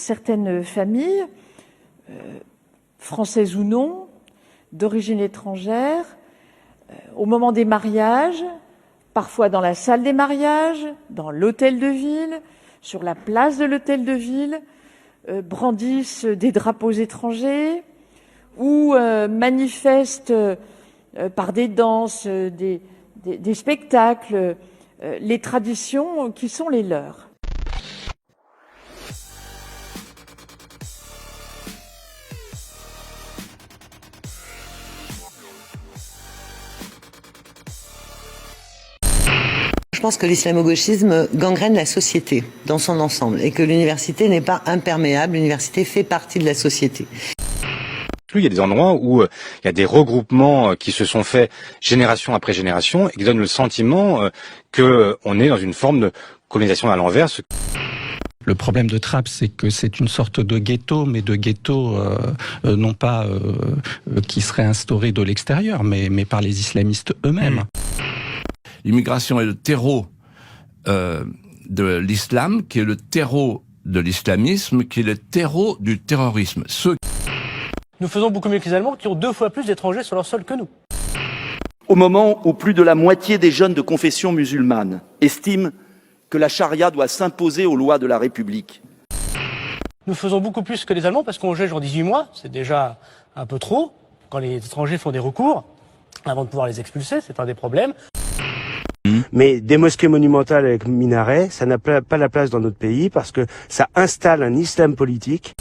certaines familles, françaises ou non, d'origine étrangère, au moment des mariages, parfois dans la salle des mariages, dans l'hôtel de ville, sur la place de l'hôtel de ville, brandissent des drapeaux étrangers ou manifestent par des danses, des spectacles, les traditions qui sont les leurs. Je pense que l'islamo-gauchisme gangrène la société dans son ensemble et que l'université n'est pas imperméable, l'université fait partie de la société. Il y a des endroits où il y a des regroupements qui se sont faits génération après génération et qui donnent le sentiment qu'on est dans une forme de colonisation à l'inverse. Le problème de Trappes, c'est que c'est une sorte de ghetto, mais de ghetto non pas qui serait instauré de l'extérieur, mais par les islamistes eux-mêmes. L'immigration est le terreau de l'islam, qui est le terreau de l'islamisme, qui est le terreau du terrorisme. Nous faisons beaucoup mieux que les Allemands qui ont 2 fois plus d'étrangers sur leur sol que nous. Au moment où plus de la moitié des jeunes de confession musulmane estiment que la charia doit s'imposer aux lois de la République. Nous faisons beaucoup plus que les Allemands parce qu'on juge en 18 mois, c'est déjà un peu trop. Quand les étrangers font des recours, avant de pouvoir les expulser, c'est un des problèmes. Mais des mosquées monumentales avec minaret, ça n'a pas la place dans notre pays parce que ça installe un islam politique.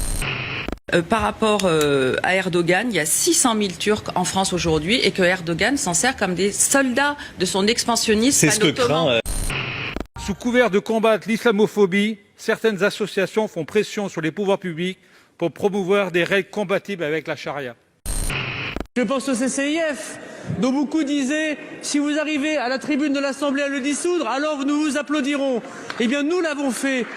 Par rapport à Erdogan, il y a 600 000 Turcs en France aujourd'hui et que Erdogan s'en sert comme des soldats de son expansionnisme. C'est ce que craint. Sous couvert de combattre l'islamophobie, certaines associations font pression sur les pouvoirs publics pour promouvoir des règles compatibles avec la charia. Je pense au CCIF, dont beaucoup disaient « si vous arrivez à la tribune de l'Assemblée à le dissoudre, alors nous vous applaudirons ». Eh bien, nous l'avons fait.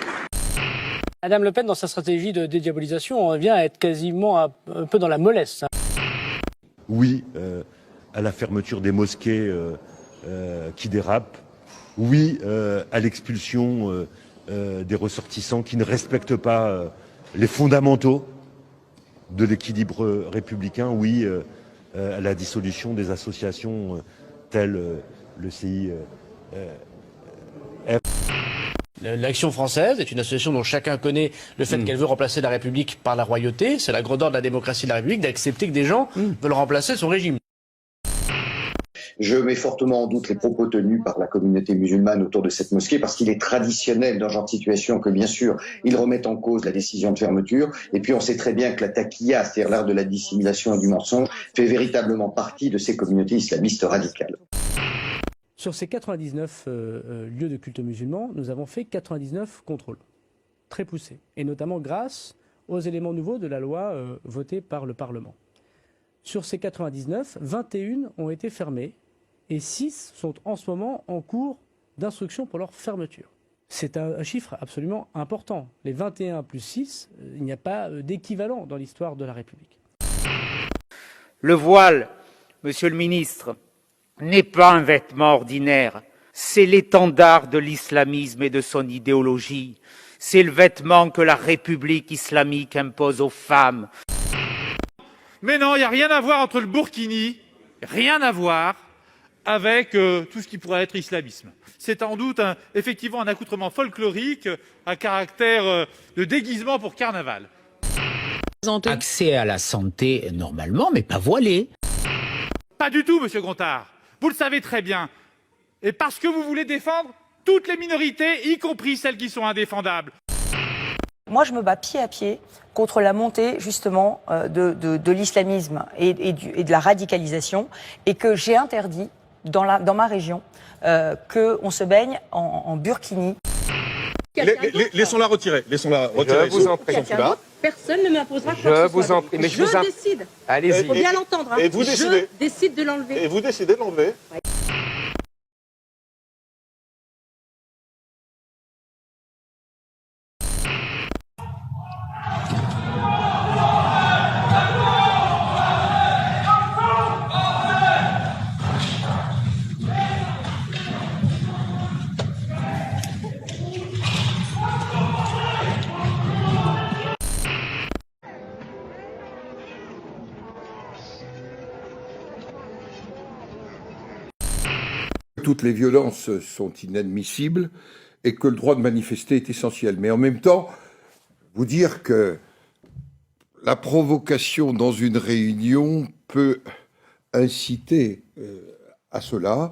Madame Le Pen, dans sa stratégie de dédiabolisation, on vient à être quasiment un peu dans la mollesse. Oui, à la fermeture des mosquées qui dérapent. Oui, à l'expulsion des ressortissants qui ne respectent pas les fondamentaux de l'équilibre républicain. Oui, à la dissolution des associations telles le CIF. L'Action française est une association dont chacun connaît le fait qu'elle veut remplacer la République par la royauté. C'est la grandeur de la démocratie de la République d'accepter que des gens veulent remplacer son régime. Je mets fortement en doute les propos tenus par la communauté musulmane autour de cette mosquée parce qu'il est traditionnel dans ce genre de situation que bien sûr ils remettent en cause la décision de fermeture et puis on sait très bien que la taqiyya, c'est-à-dire l'art de la dissimulation et du mensonge, fait véritablement partie de ces communautés islamistes radicales. Sur ces 99 lieux de culte musulmans, nous avons fait 99 contrôles très poussés et notamment grâce aux éléments nouveaux de la loi votée par le Parlement. Sur ces 99, 21 ont été fermées et 6 sont en ce moment en cours d'instruction pour leur fermeture. C'est un chiffre absolument important. Les 21 plus 6, il n'y a pas d'équivalent dans l'histoire de la République. Le voile, monsieur le ministre, n'est pas un vêtement ordinaire. C'est l'étendard de l'islamisme et de son idéologie. C'est le vêtement que la République islamique impose aux femmes. Mais non, il n'y a rien à voir entre le burkini, rien à voir avec tout ce qui pourrait être islamisme. C'est en doute effectivement un accoutrement folklorique à caractère de déguisement pour carnaval. Accès à la santé normalement, mais pas voilé. Pas du tout, monsieur Gontard. Vous le savez très bien. Et parce que vous voulez défendre toutes les minorités, y compris celles qui sont indéfendables. Moi, je me bats pied à pied contre la montée, justement, de l'islamisme et de la radicalisation, et que j'ai interdit, dans ma région, qu'on se baigne en burkini. Laissons-la retirer. Laissons-la retirer. Je vous en prie. Personne ne m'imposera quoi que ce soit. Je vous en prie. Mais je décide. Allez-y. Il faut bien l'entendre. Hein. Et vous décidez. Je décide de l'enlever. Et vous décidez de l'enlever. Ouais. toutes les violences sont inadmissibles et que le droit de manifester est essentiel. Mais en même temps, vous dire que la provocation dans une réunion peut inciter à cela.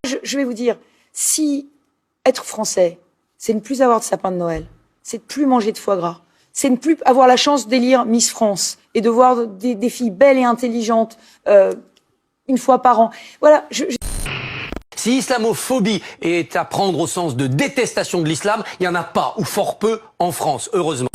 Je vais vous dire, si être français, c'est ne plus avoir de sapin de Noël, c'est de plus manger de foie gras, c'est ne plus avoir la chance d'élire Miss France et de voir des filles belles et intelligentes une fois par an. Voilà. Si islamophobie est à prendre au sens de détestation de l'islam, il n'y en a pas, ou fort peu, en France, heureusement.